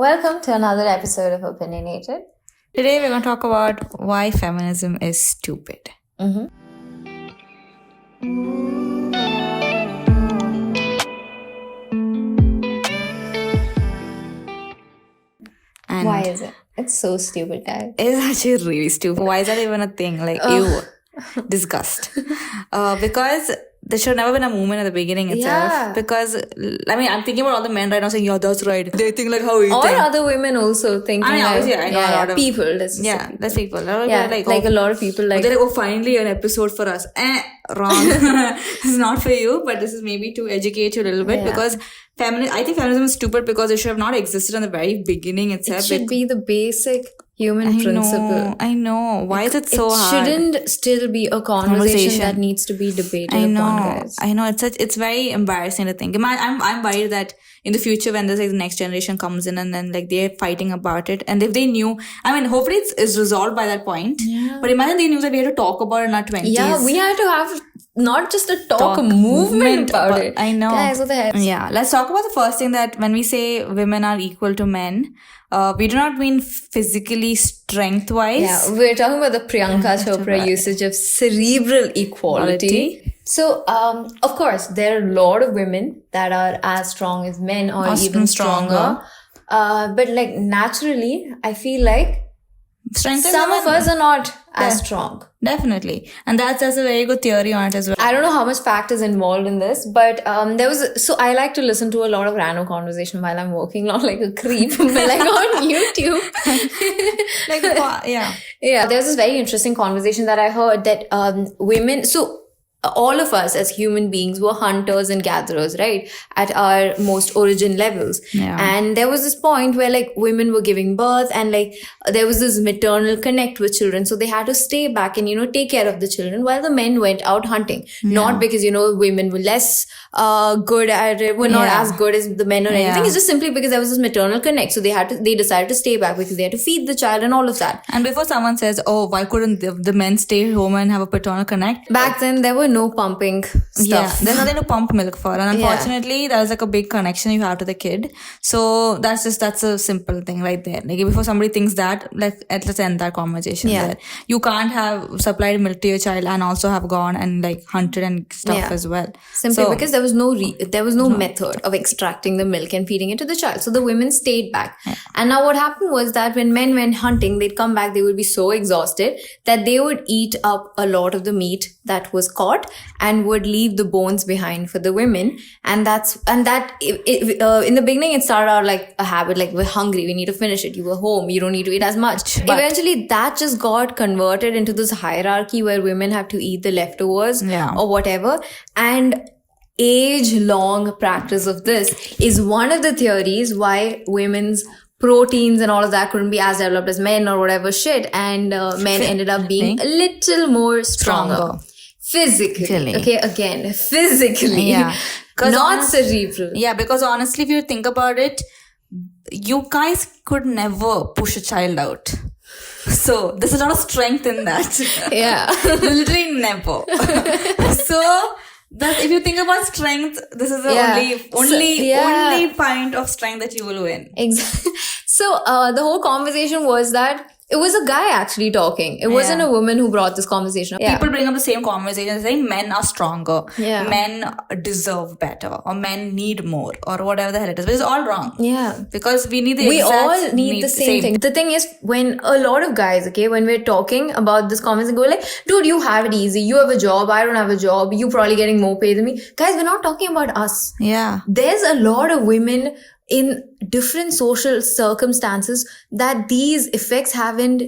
Welcome to another episode of Opinionated. Today we're going to talk about why feminism is stupid. Mm-hmm. And Why is it? It's so stupid, guys. it's actually really stupid. Why is that even a thing? Like, ew, disgust. Because there should have never been a movement at the beginning itself. Yeah. Because, I mean, I'm thinking about all the men right now saying, yeah, that's right. They think like how we Or think. other women also thinking I mean, obviously, I know a lot of people. Let's just Yeah, say that's people. A lot of Yeah, people are like a lot of people like... they're like, oh, finally an episode for us. Wrong. This is not for you, but this is maybe to educate you a little bit Yeah. because I think feminism is stupid because it should have not existed in the very beginning itself. It should be the basic human principle. I know. Why is it so hard? It shouldn't still be a conversation that needs to be debated upon, guys. I know. It's very embarrassing to think. I'm worried that in the future when there's like the next generation comes in and then like they're fighting about it, and if they knew, I mean, hopefully it's resolved by that point. Yeah. But imagine they knew that we had to talk about it in our 20s. Yeah, we had to have not just a movement about it. I know. Guys, what the hell? Yeah, let's talk about the first thing that when we say women are equal to men, we do not mean physically strength-wise. Yeah, we're talking about the Priyanka Chopra usage of cerebral equality. So, of course, there are a lot of women that are as strong as men or even stronger. But like naturally, I feel like some of us are not as strong. Definitely. And that's a very good theory on it as well. I don't know how much fact is involved in this, but so I like to listen to a lot of random conversation while I'm working, not like a creep, but like on YouTube. Yeah. There's this very interesting conversation that I heard that women, so all of us as human beings were hunters and gatherers, right? At our most origin levels. Yeah. And there was this point where like women were giving birth and like there was this maternal connect with children. So they had to stay back and, take care of the children while the men went out hunting. Yeah. Not because, women were less good at it, were not as good as the men or anything. It's just simply because there was this maternal connect. So they decided to stay back because they had to feed the child and all of that. And before someone says, oh, why couldn't the men stay home and have a paternal connect? Back then, there were no pumping stuff. Yeah, there's nothing to pump milk for. And unfortunately, there's like a big connection you have to the kid. So that's a simple thing right there. Like before somebody thinks that, let's end that conversation there. You can't have supplied milk to your child and also have gone and like hunted and stuff as well. Simply because there was no method of extracting the milk and feeding it to the child. So the women stayed back. Yeah. And now what happened was that when men went hunting, they'd come back, they would be so exhausted that they would eat up a lot of the meat that was caught and would leave the bones behind for the women. And in the beginning, it started out like a habit, like we're hungry, we need to finish it. You were home, you don't need to eat as much. But eventually that just got converted into this hierarchy where women have to eat the leftovers or whatever. And age-long practice of this is one of the theories why women's proteins and all of that couldn't be as developed as men or whatever shit, and men ended up being a little more stronger. Physically. Okay, again, physically. Yeah. Not cerebral. Yeah, because honestly, if you think about it, you guys could never push a child out. So, there's a lot of strength in that. Yeah. Literally never. So, if you think about strength, this is the only point of strength that you will win. Exactly. So, the whole conversation was that it was a guy actually talking. It wasn't a woman who brought this conversation up. People bring up the same conversation saying men are stronger. Yeah. Men deserve better. Or men need more. Or whatever the hell it is. But it's all wrong. Yeah. Because we all need the same thing. The thing is, when a lot of guys, when we're talking about this conversation, go like, dude, you have it easy. You have a job. I don't have a job. You probably getting more pay than me. Guys, we're not talking about us. Yeah. There's a lot of women in different social circumstances that these effects haven't,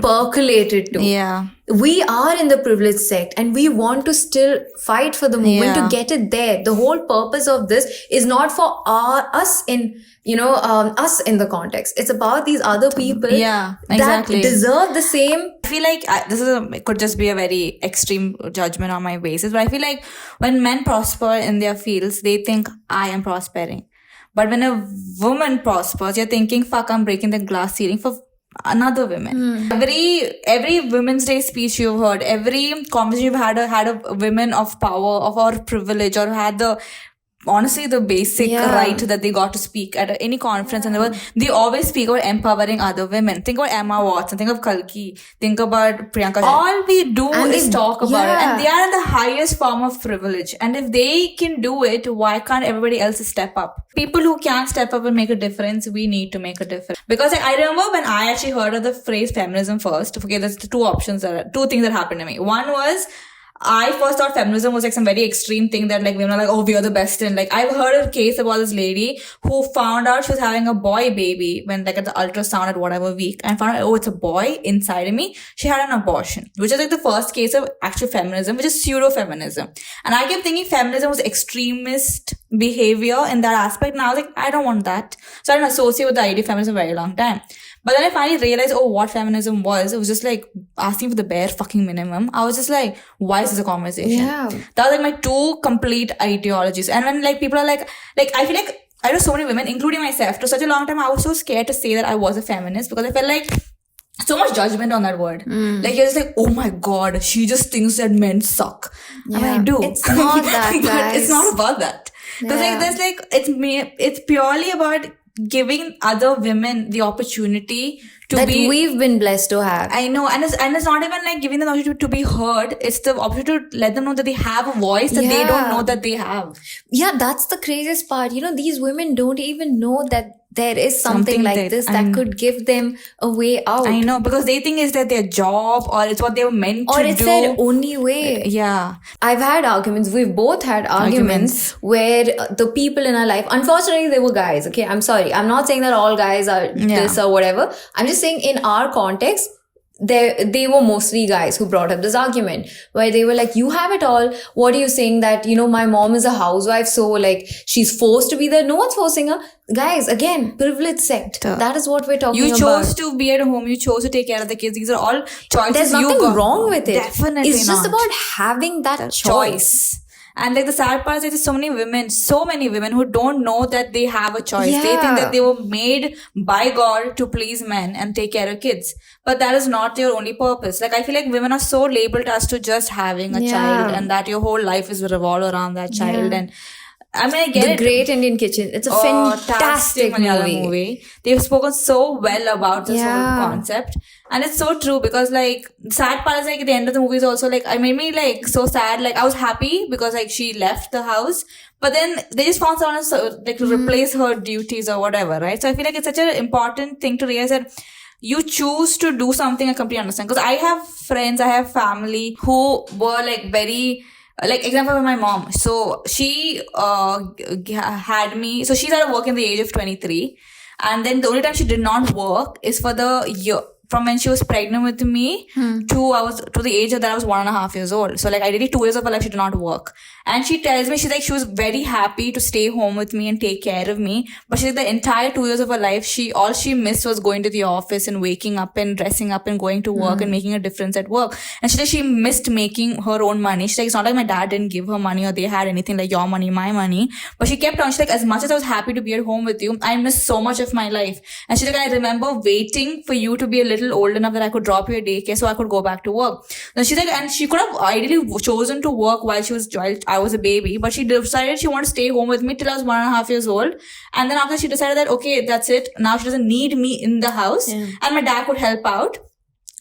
percolated to. Yeah. We are in the privileged sect and we want to still fight for the movement to get it there. The whole purpose of this is not for us in the context. It's about these other people that deserve the same. I feel like it could just be a very extreme judgment on my basis, but I feel like when men prosper in their fields, they think I am prospering. But when a woman prospers, you're thinking, fuck, I'm breaking the glass ceiling for another woman. Every Women's Day speech you've heard, every conversation you've had a women of power, of our privilege, or had the honestly the basic right that they got to speak at any conference in the world. They always speak about empowering other women. Think about Emma Watson, think of Kalki, think about Priyanka. All we do is talk about it, and they are in the highest form of privilege. And if they can do it, why can't everybody else step up? People who can step up and make a difference, we need to make a difference. Because I remember when I actually heard of the phrase feminism first. Okay, there's two things that happened to me. One was, I first thought feminism was like some very extreme thing that like women are like, oh, we are the best. And like, I've heard a case about this lady who found out she was having a boy baby when like at the ultrasound at whatever week, and found out, oh, it's a boy inside of me. She had an abortion, which is like the first case of actual feminism, which is pseudo-feminism. And I kept thinking feminism was extremist behavior in that aspect. And I was like, I don't want that. So I didn't associate with the idea of feminism for a very long time. But then I finally realized, oh, what feminism was. It was just like asking for the bare fucking minimum. I was just like, why is this a conversation? Yeah. That was like my two complete ideologies. And when like people are like I feel like I know so many women, including myself, for such a long time, I was so scared to say that I was a feminist because I felt like so much judgment on that word. Like you're just like, oh my god, she just thinks that men suck. I mean, I do. It's not that, but guys. it's not about that. Because like there's like it's purely about giving other women the opportunity to that be, we've been blessed to have. I know, and it's not even like giving them the opportunity to be heard. It's the opportunity to let them know that they have a voice that they don't know that they have. Yeah, that's the craziest part. You know, these women don't even know that there is something like this that could give them a way out. I know, because they think it's that their job or it's what they were meant to do. Or it's their only way. Yeah. I've had arguments. We've both had arguments where the people in our life, unfortunately, they were guys. Okay, I'm sorry. I'm not saying that all guys are this or whatever. I'm just saying in our context, they were mostly guys who brought up this argument where they were like, you have it all. What are you saying that, you know, my mom is a housewife, so like she's forced to be there? No one's forcing her. Guys, again, privilege sect. That is what we're talking about. You chose to be at home. You chose to take care of the kids. These are all choices. There's nothing wrong with it. Definitely It's just about having that choice. And like the sad part is there's so many women who don't know that they have a choice. They think that they were made by God to please men and take care of kids. But that is not your only purpose. Like I feel like women are so labeled as to just having a child, and that your whole life is revolved around that child. And I mean, I get The Great Indian Kitchen. It's a fantastic movie. They've spoken so well about this whole concept. And it's so true because like the sad part is like at the end of the movie is also like, I made me like so sad. Like I was happy because like she left the house, but then they just found someone else like to replace her duties or whatever, right? So I feel like it's such an important thing to realize that you choose to do something I completely understand. Because I have friends, I have family who were like very, like example with my mom. So she had me, so she started working at the age of 23. And then the only time she did not work is for the year. From when she was pregnant with me to the age that I was 1.5 years old. So like ideally 2 years of her life she did not work. And she tells me, she's like, she was very happy to stay home with me and take care of me. But she's like, the entire 2 years of her life, all she missed was going to the office and waking up and dressing up and going to work and making a difference at work. And she said she missed making her own money. She's like, it's not like my dad didn't give her money or they had anything like your money, my money. But she kept on, she's like, as much as I was happy to be at home with you, I missed so much of my life. And she's like, I remember waiting for you to be a little old enough that I could drop you at daycare so I could go back to work. And she's like, and she could have ideally chosen to work while I was a baby, but she decided she wanted to stay home with me till I was 1.5 years old. And then after she decided that, okay, that's it. Now she doesn't need me in the house and my dad could help out.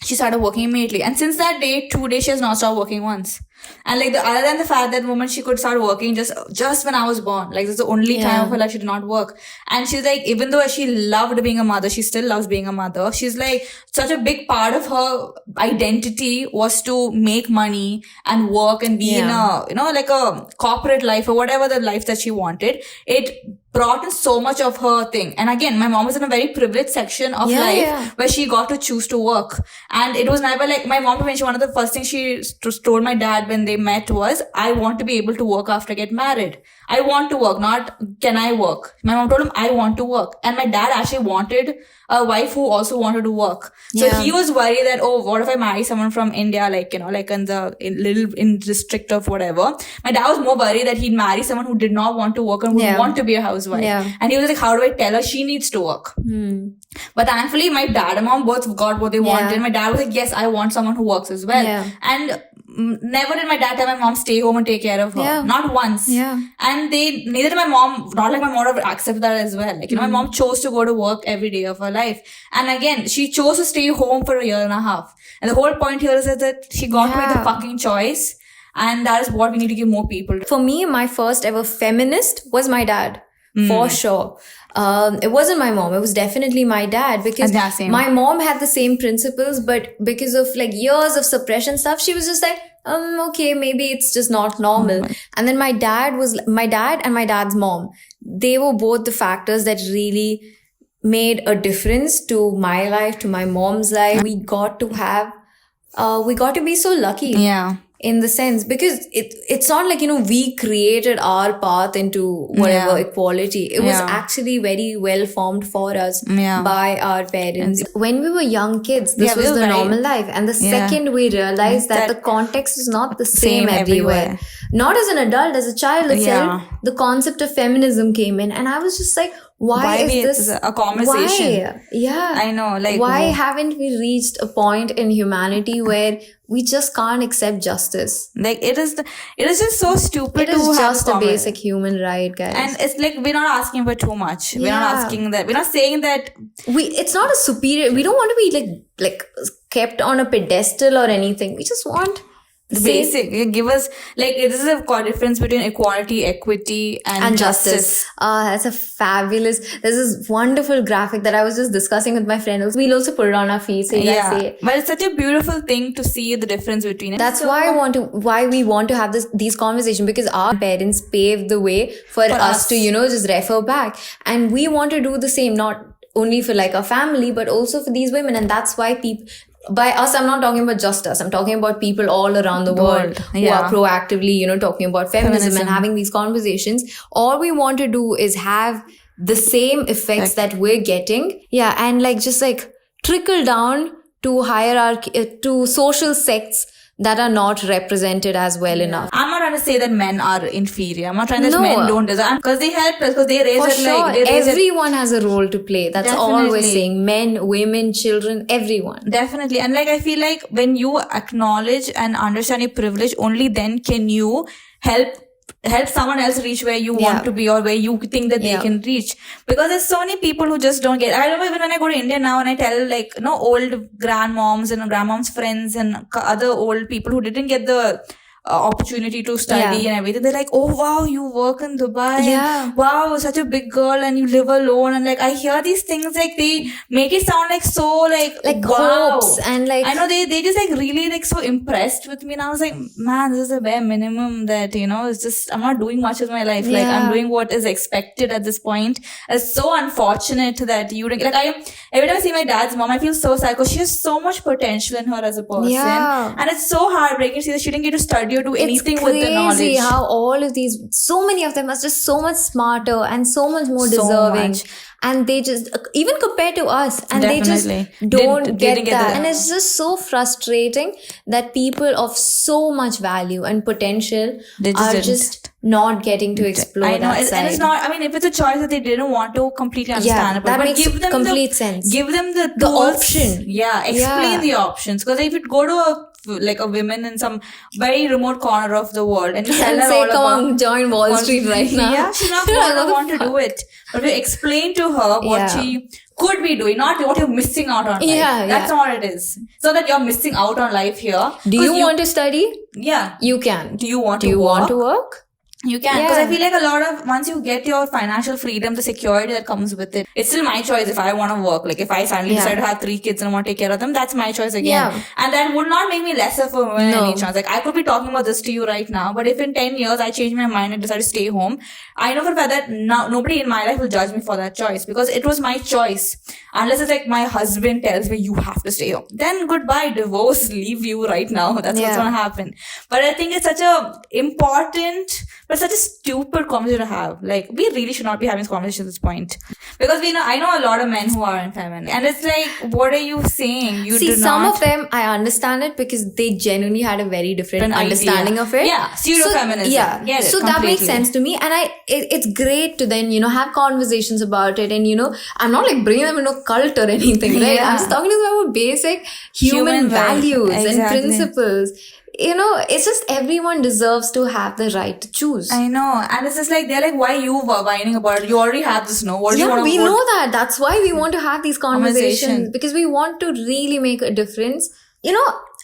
She started working immediately. And since that day, 2 days, she has not stopped working once. And like other than the fact that woman, she could start working just when I was born. Like this is the only time of her life she did not work. And she's like, even though she loved being a mother, she still loves being a mother. She's like, such a big part of her identity was to make money and work and be in a, you know, like a corporate life or whatever the life that she wanted. It brought in so much of her thing. And again, my mom was in a very privileged section of life where she got to choose to work. And it was never like, my mom mentioned one of the first things she told my dad when they met was, I want to be able to work after I get married. I want to work, not can I work. My mom told him, I want to work. And my dad actually wanted a wife who also wanted to work. So he was worried that, oh, what if I marry someone from India, like, you know, like in the district of whatever. My dad was more worried that he'd marry someone who did not want to work and would want to be a housewife. And he was like, how do I tell her she needs to work? But thankfully, my dad and mom both got what they wanted. My dad was like, yes, I want someone who works as well. And never did my dad tell my mom stay home and take care of her. Yeah. Not once. Yeah. And neither did my mom, not like my mom would accept that as well. Like, my mom chose to go to work every day of her life. And again, she chose to stay home for a year and a half. And the whole point here is that she got to make the fucking choice. And that is what we need to give more people. For me, my first ever feminist was my dad. For sure. It wasn't my mom. It was definitely my dad, because my mom had the same principles, but because of like years of suppression stuff, she was just like, okay, maybe it's just not normal. And then my dad and my dad's mom, they were both the factors that really made a difference to my life, to my mom's life. We got to be so lucky. Yeah. In the sense, because it's not like, we created our path into whatever equality. It was actually very well formed for us by our parents. When we were young kids, this was the normal life. And the second we realized that the context is not the same everywhere. Not as an adult, as a child itself, the concept of feminism came in. And I was just like, why is this a conversation? Why? Yeah. I know. Like, why haven't we reached a point in humanity where we just can't accept justice? Like, it is just so stupid. It is just a basic human right, guys. And it's like, we're not asking for too much. We're not asking that. We're not saying that. It's not a superior. We don't want to be like kept on a pedestal or anything. We just want the basic. Give us, like, this is a difference between equality, equity, and justice. That's a fabulous. There's this wonderful graphic that I was just discussing with my friend. We'll also put it on our feed so you guys see it. But it's such a beautiful thing to see the difference between it. That's why we want to have these conversations, because our parents paved the way for us to, just refer back. And we want to do the same, not only for like our family, but also for these women. And that's why by us, I'm not talking about just us. I'm talking about people all around the world who are proactively, talking about feminism and having these conversations. All we want to do is have the same effects that we're getting. Yeah. And just trickle down to hierarchy, to social sects that are not represented as well enough. I'm not trying to say that men are inferior. I'm not trying to say men don't deserve, because they help us, because they raise it like... Everyone has a role to play. That's all we're saying. Men, women, children, everyone. Definitely. And I feel like when you acknowledge and understand your privilege, only then can you help someone else reach where you want to be, or where you think that they can reach. Because there's so many people who just don't get. I remember even when I go to India now and I tell old grandmoms and grandmoms' friends and other old people who didn't get the opportunity to study and everything, they're like, oh wow, you work in Dubai, and wow, such a big girl, and you live alone, and I hear these things, they make it sound so wow. Hopes, and I know they just really so impressed with me, and I was like, man, this is the bare minimum that it's just, I'm not doing much with my life. I'm doing what is expected at this point. It's so unfortunate that you every time I see my dad's mom, I feel so sad, because she has so much potential in her as a person, and it's so heartbreaking to see that she didn't get to study or do anything with the knowledge. It's crazy how all of these, so many of them are just so much smarter and so much more deserving. And they just, even compared to us, and they just don't get that. And it's just so frustrating that people of so much value and potential are just not getting to explore that side. And it's not, if it's a choice that they didn't want to, completely understandable. That makes complete sense. Give them the option. Yeah, explain the options. Because if you go to a woman in some very remote corner of the world and you tell her all about, join Wall Street right now. Yeah, she's not going to want to do it. But we explain to her what she could be doing, not what you're missing out on life. That's all it is. So that you're missing out on life here. Do you want to study? Yeah. You can. Do you want to work? You can, because I feel like a lot of, once you get your financial freedom, the security that comes with it, it's still my choice if I want to work. If I suddenly decide to have 3 kids and I want to take care of them, that's my choice again. And that would not make me less of a woman any chance. I could be talking about this to you right now, but if in 10 years I change my mind and decide to stay home, I know for a fact that nobody in my life will judge me for that choice, because it was my choice. Unless it's my husband tells me you have to stay home, then goodbye, divorce, leave you right now. That's what's going to happen. But I think it's such a important, but such a stupid conversation to have. We really should not be having this conversation at this point. Because I know a lot of men who are feminist. And it's what are you saying? Some of them, I understand it because they genuinely had a very different understanding of it. Yeah, pseudo-feminism. Get it, so completely. That makes sense to me. And it's great to then, have conversations about it. And, I'm not bringing them into a cult or anything, right? I'm just talking to them about basic human values and principles. it's just everyone deserves to have the right to choose. I know. And it's just like, they're like, why you whining about it? You already have this, no? What do you want to we know that. That's why we want to have these conversations, because we want to really make a difference.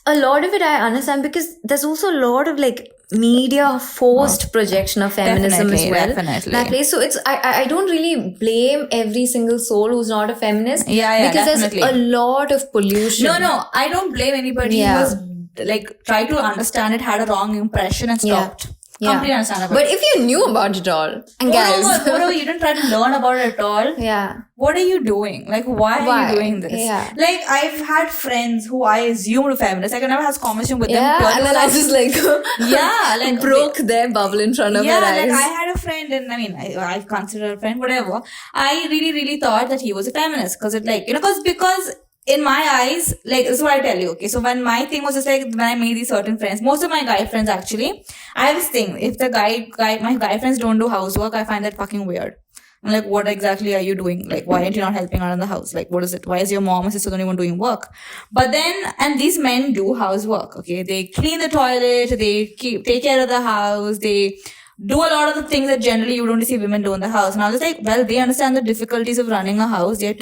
A lot of it I understand, because there's also a lot of like media forced projection of feminism as well. Definitely. That place. So it's I don't really blame every single soul who's not a feminist. Yeah, because definitely. there's a lot of pollution. No, I don't blame anybody who was like try to understand it, had a wrong impression and stopped. Completely understandable. But if you knew about it all, and guys, moreover, you didn't try to learn about it at all. Yeah. What are you doing? Like, why are you doing this? Yeah. Like, I've had friends who I assumed were feminists. Like, I never had a conversation with them. And then I just like broke their bubble in front of her eyes. Like I had a friend, and I mean, I consider her a friend, whatever. I really, really thought that he was a feminist, because it like, because in my eyes, like, this is what I tell you, okay? So when my thing was just like, when I made these certain friends, most of my guy friends actually, I have this thing, if the my guy friends don't do housework, I find that fucking weird. I'm like, what exactly are you doing? Like, why aren't you not helping out in the house? Like, what is it? Why is your mom and sister not even doing work? But then, and these men do housework, okay? They clean the toilet, they take care of the house, they do a lot of the things that generally you don't see women do in the house. And I was like, well, they understand the difficulties of running a house. They're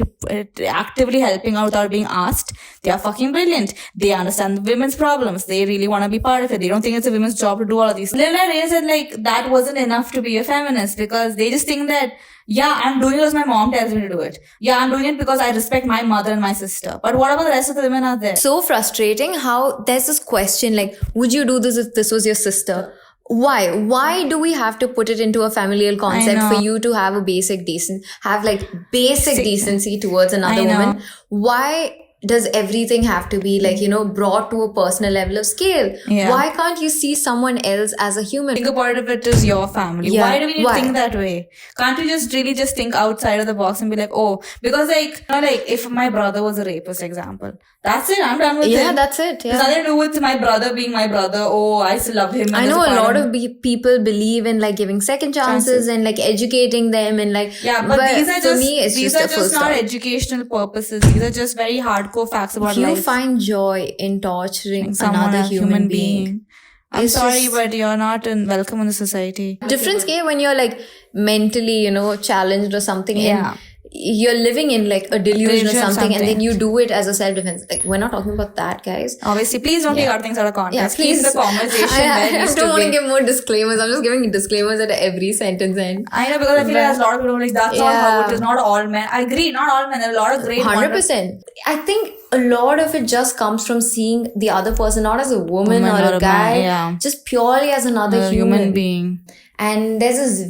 actively helping out without being asked. They are fucking brilliant. They understand the women's problems. They really want to be part of it. They don't think it's a women's job to do all of these. Then I realized that like that wasn't enough to be a feminist, because they just think that, yeah, I'm doing it because my mom tells me to do it. Yeah, I'm doing it because I respect my mother and my sister. But what about the rest of the women out there? So frustrating how there's this question like, would you do this if this was your sister? Why do we have to put it into a familial concept for you to have a basic decency towards another woman? Why does everything have to be like, brought to a personal level of scale? Yeah. Why can't you see someone else as a human? Think about it if it is your family. Yeah. Why do we need to think that way? Can't you just really just think outside of the box and be like, oh, because like, if my brother was a rapist, example, that's it. I'm done with it. Yeah, that's it. Yeah. It's nothing to do with my brother being my brother. Oh, I still love him. I know a lot of people believe in like giving second chances and like educating them and like. Yeah, but these are for me, it's these just are just not educational purposes. These are just very hardcore facts about life. You find joy in torturing another human being. I'm sorry, but you're not welcome in the society. Difference came when you're like mentally, challenged or something. Yeah. You're living in like a delusion or something, and then you do it as a self-defense. Like, we're not talking about that, guys. Obviously, please don't take our things out of context. Yeah, please. Keep the conversation I don't want to give more disclaimers. I'm just giving disclaimers at every sentence end. I know, because I feel like there's a lot of people like, that's not how it is. Not all men. I agree, not all men. There are a lot of great 100%. I think a lot of it just comes from seeing the other person not as a woman or a guy, just purely as another human being. And there's this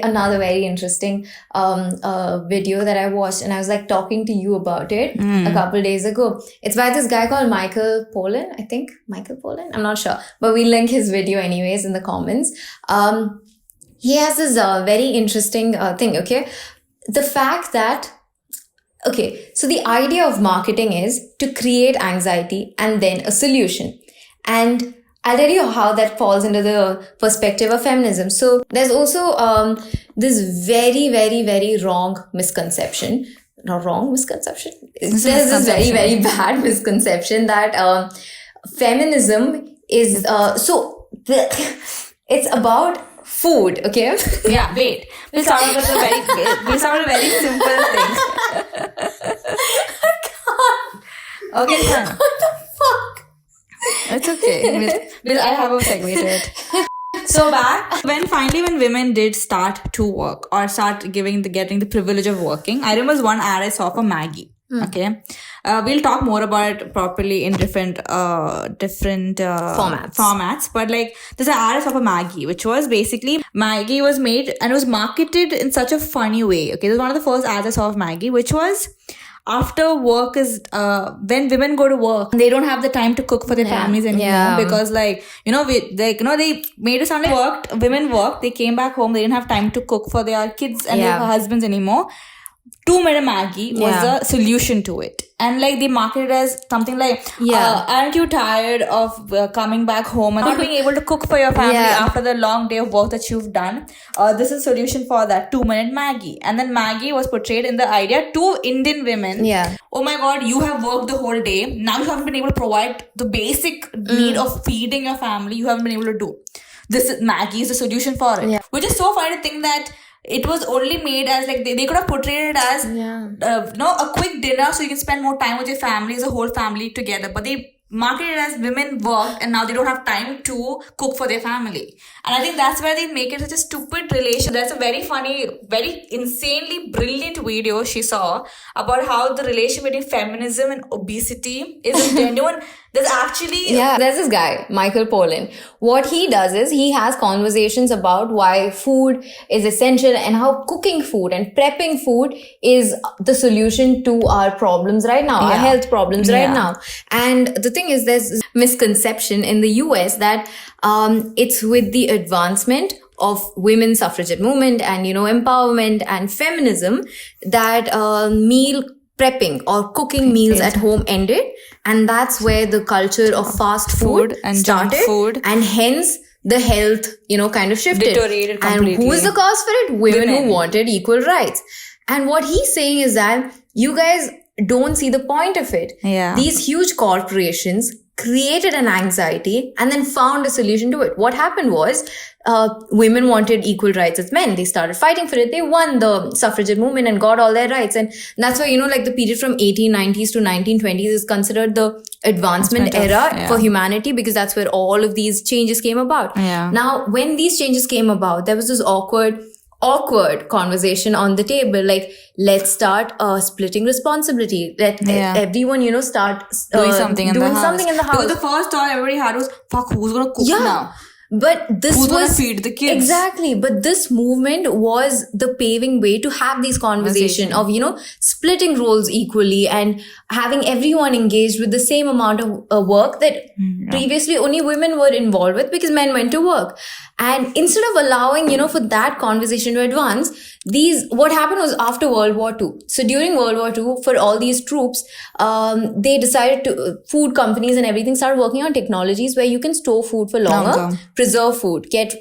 another very interesting video that I watched, and I was like talking to you about it a couple days ago. It's by this guy called Michael Pollan, I think. Michael Pollan? I'm not sure. But we'll link his video anyways in the comments. He has this very interesting thing, okay? The fact that, so the idea of marketing is to create anxiety and then a solution. And I'll tell you how that falls into the perspective of feminism. So there's also this very, very, very wrong misconception. Not wrong misconception. There's this very, very bad misconception that feminism is... it's about food, okay? Yeah, wait. We'll start with a very simple thing. Okay, fine. What the fuck? It's okay. I have a segmented. So when women did start to work or start getting the privilege of working, I remember one ad I saw for Maggie. Okay. We'll talk more about it properly in different formats. But like, there's an ad I saw for Maggie, which was basically Maggie was made and it was marketed in such a funny way. Okay. This is one of the first ads I saw of Maggie, which was, after work is when women go to work, they don't have the time to cook for their families anymore because they made it sound like women worked, they came back home, they didn't have time to cook for their kids and their husbands anymore. 2-minute Maggie was the solution to it. And like they marketed it as something like, aren't you tired of coming back home and not being able to cook for your family after the long day of work that you've done? This is a solution for that, 2-minute Maggie. And then Maggie was portrayed in the idea to Indian women. Oh my God, you have worked the whole day. Now you haven't been able to provide the basic need of feeding your family. You haven't been able to do. Maggie is the solution for it. Which is so funny to think that it was only made as like they could have portrayed it as a quick dinner so you can spend more time with your family as a whole family together, but they marketed it as women work and now they don't have time to cook for their family. And I think that's where they make it such a stupid relation. That's a very funny, very insanely brilliant video she saw about how the relation between feminism and obesity is genuine. There's actually... there's this guy, Michael Pollan. What he does is he has conversations about why food is essential and how cooking food and prepping food is the solution to our problems right now, our health problems right now. And the thing is, there's this misconception in the US that it's with the advancement of women's suffragette movement and, empowerment and feminism that meal prepping or cooking meals at home ended, and that's where the culture of fast food and started, junk food, and hence the health kind of shifted. Deteriorated completely. And who is the cause for it? Women who wanted equal rights. And what he's saying is that you guys don't see the point of it. These huge corporations created an anxiety and then found a solution to it. What happened was women wanted equal rights as men. They started fighting for it. They won the suffragette movement and got all their rights. And that's why, like the period from 1890s to 1920s is considered the advancement era for humanity, because that's where all of these changes came about. Now, when these changes came about, there was this awkward conversation on the table, like, let's start splitting responsibility. Let everyone, start doing something in the house. Because the first thought everybody had was, fuck, who's gonna cook now? But this who's was gonna feed the kids? Exactly. But this movement was the paving way to have these conversations of, splitting roles equally and having everyone engaged with the same amount of work that previously only women were involved with because men went to work. And instead of allowing, for that conversation to advance, what happened was after World War II. So during World War II, for all these troops, they decided food companies and everything started working on technologies where you can store food for longer, preserve food, get,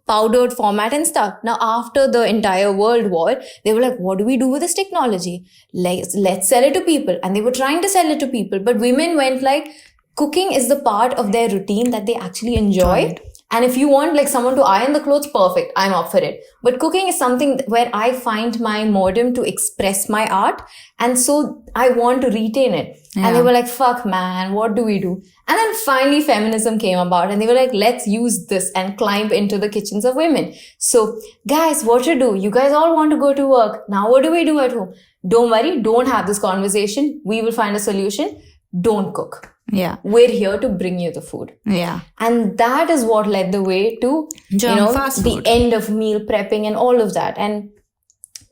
powdered format and stuff. Now, after the entire World War, they were like, what do we do with this technology? Let's sell it to people. And they were trying to sell it to people. But women went like, cooking is the part of their routine that they actually enjoy. And if you want someone to iron the clothes, perfect, I'm up for it. But cooking is something where I find my modem to express my art. And so I want to retain it. And they were like, fuck man, what do we do? And then finally feminism came about and they were like, let's use this and climb into the kitchens of women. So guys, what to do? You guys all want to go to work. Now what do we do at home? Don't worry, don't have this conversation. We will find a solution. Don't cook. We're here to bring you the food. And that is what led the way to, the end of meal prepping and all of that. And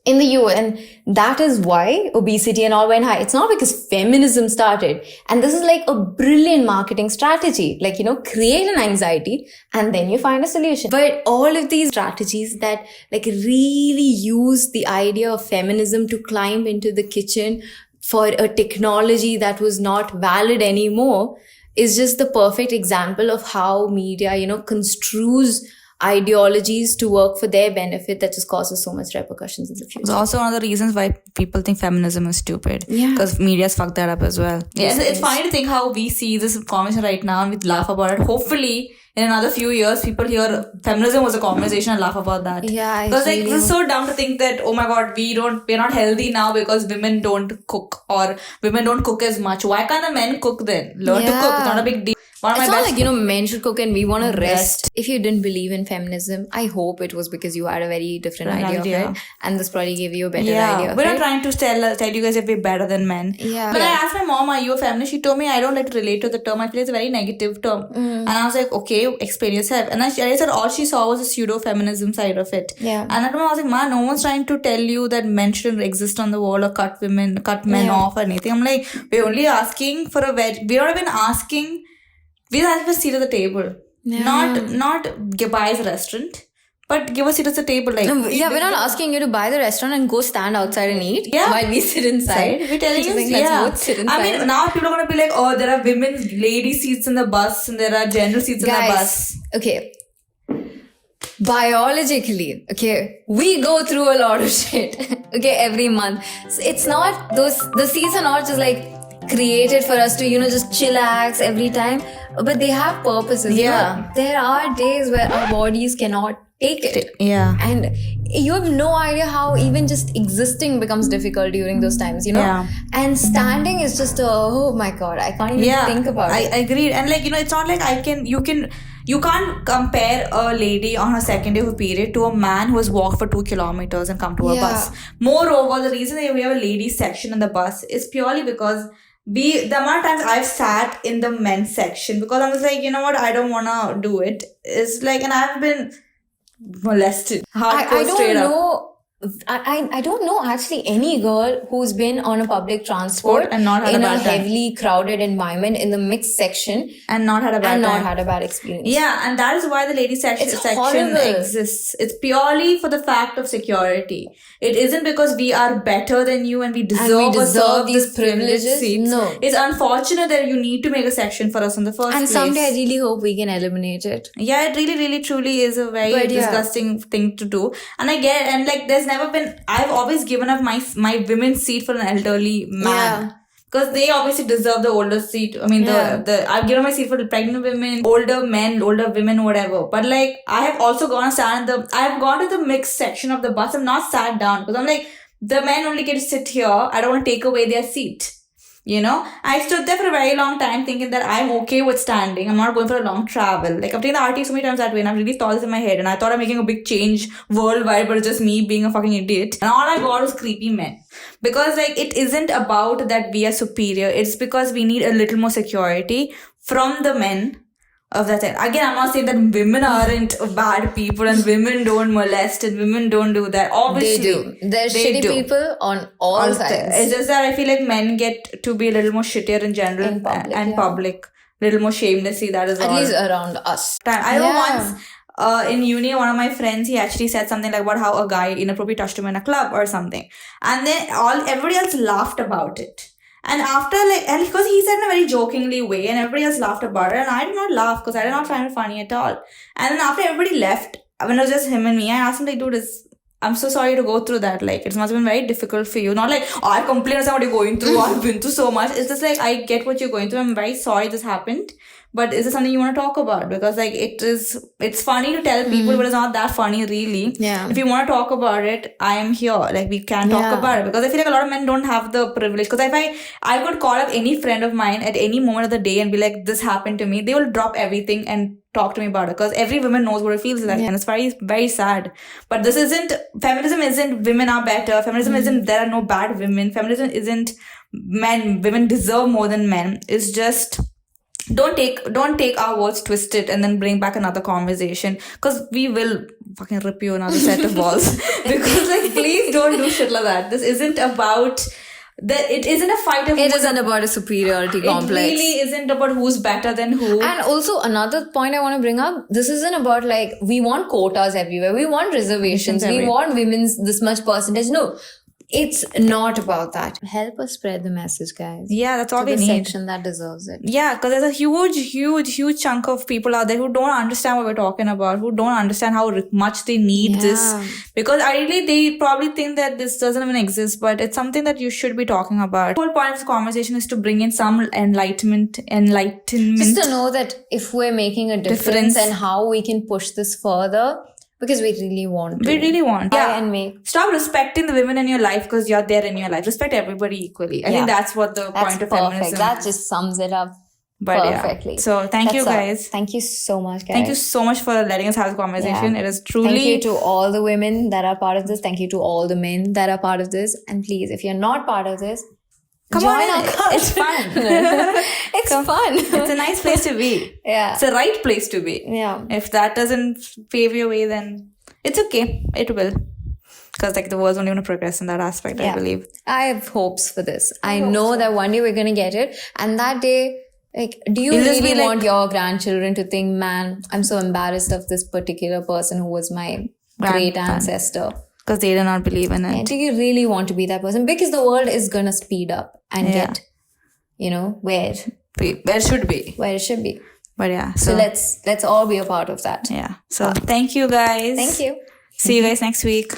in the US, and that is why obesity and all went high. It's not because feminism started. And this is like a brilliant marketing strategy. Create an anxiety and then you find a solution. But all of these strategies that really use the idea of feminism to climb into the kitchen for a technology that was not valid anymore is just the perfect example of how media, construes ideologies to work for their benefit that just causes so much repercussions in the future. It's also one of the reasons why people think feminism is stupid. Because media's fucked that up as well. It's funny to think how we see this conversation right now and we laugh about it. Hopefully, in another few years, people hear feminism was a conversation and laugh about that. Because it's so dumb to think that, oh my God, we're not healthy now because women don't cook or women don't cook as much. Why can't the men cook then? Learn to cook. It's not a big deal. It's not like, men should cook and we want to rest. If you didn't believe in feminism, I hope it was because you had a very different idea of it. And this probably gave you a better idea of We're it. not trying to tell you guys if we're better than men. When I asked my mom, are you a feminist? She told me I don't like to relate to the term. I feel it's a very negative term. And I was like, okay, explain yourself. And I said all she saw was a pseudo-feminism side of it. And I was like, ma, no one's trying to tell you that men shouldn't exist on the wall or cut men off or anything. I'm like, we're only asking for we're not even asking... We're asking for a seat at the table. Not Gabai's restaurant. But give a seat at the table. Like, yeah, we're not asking you to buy the restaurant and go stand outside and eat. Yeah. While we sit inside. We're telling you, Let's both sit inside. I mean, now people are going to be like, oh, there are women's lady seats in the bus and there are general seats in the bus. Okay. Biologically, okay, we go through a lot of shit, okay, every month. So it's not the seats are not just like created for us to, just chillax every time, but they have purposes. Yeah. There are days where our bodies cannot take it. Yeah. And you have no idea how even just existing becomes difficult during those times, Yeah. And standing is just oh my God, I can't even think about it. I agree. And like, it's not like you can't compare a lady on her second day of a period to a man who has walked for 2 kilometers and come to a bus. Moreover, the reason that we have a ladies section in the bus is purely because the amount of times I've sat in the men's section because I was like, you know what, I don't want to do it. It's like, and I've been molested. I don't know. I don't know actually any girl who's been on a public transport and not had in a bad a time. heavily crowded environment in the mixed section and not had a bad time. Not had a bad experience. Yeah, and that is why the ladies section exists. It's purely for the fact of security. It isn't because we are better than you and we deserve these privileges. Seats. No. It's unfortunate that you need to make a section for us in the first place. And someday I really hope we can eliminate it. Yeah, it really, really, truly is a very disgusting thing to do. And I get, and like there's never been, I've always given up my women's seat for an elderly man. Because they obviously deserve the older seat. I mean, I've given my seat for the pregnant women, older men, older women, whatever. But like, I have also gone and sat I have gone to the mixed section of the bus. I'm not sat down because I'm like, the men only get to sit here. I don't want to take away their seat. I stood there for a very long time thinking that I'm okay with standing. I'm not going for a long travel. Like, I've taken the RT so many times that way and I've really thought this in my head and I thought I'm making a big change worldwide, but it's just me being a fucking idiot. And all I got was creepy men. Because, like, it isn't about that we are superior. It's because we need a little more security from the men of that time. Again, I'm not saying that women aren't bad people and women don't molest and women don't do that. Obviously, they do. There's shitty people on all sides. It's just that I feel like men get to be a little more shittier in general public. Little more shamelessly. That is at all. least around us. I remember once in uni, one of my friends, he actually said something like about how a guy inappropriately touched him in a club or something, and then everybody else laughed about it. And after, and because he said in a very jokingly way, and everybody else laughed about it, and I did not laugh because I did not find it funny at all. And then after everybody left, when it was just him and me, I asked him, like, dude, I'm so sorry to go through that. Like, it must have been very difficult for you. Not like, oh, I complain about what you're going through. I've been through so much. It's just like, I get what you're going through. I'm very sorry this happened. But is it something you want to talk about? Because like it's funny to tell people, but it's not that funny really. Yeah. If you want to talk about it, I am here. Like, we can talk about it. Because I feel like a lot of men don't have the privilege. Because if I could call up any friend of mine at any moment of the day and be like, this happened to me, they will drop everything and talk to me about it. Because every woman knows what it feels like. And it's very, very sad. But feminism isn't women are better. Feminism isn't there are no bad women. Feminism isn't women deserve more than men. It's just, don't take our words, twist it, and then bring back another conversation. Because we will fucking rip you another set of balls. Because like, please don't do shit like that. This isn't about it isn't a fight of. It isn't about a superiority complex. It really isn't about who's better than who. And also another point I want to bring up. This isn't about like we want quotas everywhere. We want reservations. We want women's this much percentage. No. It's not about that. Help us spread the message, guys. Yeah, that's all we need. Section that deserves it. Yeah, because there's a huge chunk of people out there who don't understand what we're talking about, who don't understand how much they need this. Because ideally, they probably think that this doesn't even exist, but it's something that you should be talking about. The whole point of this conversation is to bring in some enlightenment. Just to know that if we're making a difference and how we can push this further. Because we really want to. Yeah. And make. Stop respecting the women in your life because you're there in your life. Respect everybody equally. I think that's what the point of feminism is. That just sums it up perfectly. Yeah. So thank you guys. Thank you so much, guys. Thank you so much for letting us have this conversation. It is truly. Thank you to all the women that are part of this. Thank you to all the men that are part of this. And please, if you're not part of this, Come join on, our cult. it's fun. It's fun. It's a nice place to be. Yeah. It's the right place to be. Yeah. If that doesn't pave your way, then it's okay. It will. Because like the world's only going to progress in that aspect, I believe. I have hopes for this. I know that one day we're going to get it. And that day, like, do you really want your grandchildren to think, man, I'm so embarrassed of this particular person who was my great Grandparent. ancestor. Because they do not believe in And it. do you really want to be that person? Because the world is gonna speed up and Yeah. get, where Where should be. it should be. But yeah. So let's all be a part of that. Yeah. So thank you guys. Thank you. See you guys next week.